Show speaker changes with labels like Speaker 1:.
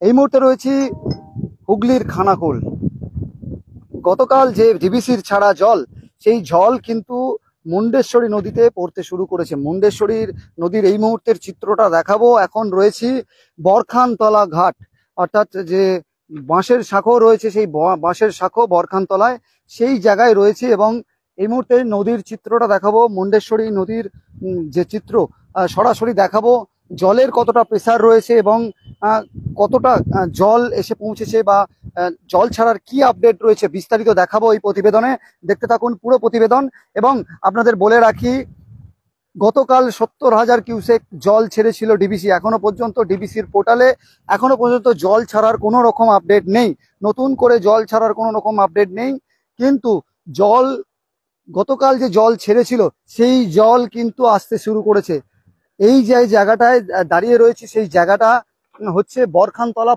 Speaker 1: এই মুহূর্তে রয়েছি হুগলির খানাকুল। গতকাল যে ডিবিসির ছাড়া জল, সেই জল কিন্তু মুন্ডেশ্বরী নদীতে পড়তে শুরু করেছে। মুন্ডেশ্বরীর নদীর এই মুহূর্তের চিত্রটা দেখাবো। এখন রয়েছি বরখানতলা ঘাট, অর্থাৎ যে বাঁশের শাখো রয়েছে, সেই বাঁশের শাখো বরখানতলায় সেই জায়গায় রয়েছে এবং এই মুহূর্তে নদীর চিত্রটা দেখাবো। মুন্ডেশ্বরী নদীর যে চিত্র সরাসরি দেখাবো। জলের কতটা প্রেসার রয়েছে এবং কতটা জল এসে পৌঁছেছে বা জল ছাড়ার কি আপডেট রয়েছে বিস্তারিত দেখাবো এই প্রতিবেদনে। দেখতে থাকুন পুরো প্রতিবেদন। এবং আপনাদের বলে রাখি, গতকাল 70,000 কিউসেক জল ছেড়েছিল ডিবিসি। এখনো পর্যন্ত ডিবিসির পোর্টালে এখনো পর্যন্ত জল ছাড়ার কোনো রকম আপডেট নেই, নতুন করে জল ছাড়ার কোনো রকম আপডেট নেই। কিন্তু জল গতকাল যে জল ছেড়েছিল সেই জল কিন্তু আসতে শুরু করেছে। এই যে জায়গাটায় দাঁড়িয়ে রয়েছে সেই জায়গাটা হচ্ছে বরখানতলা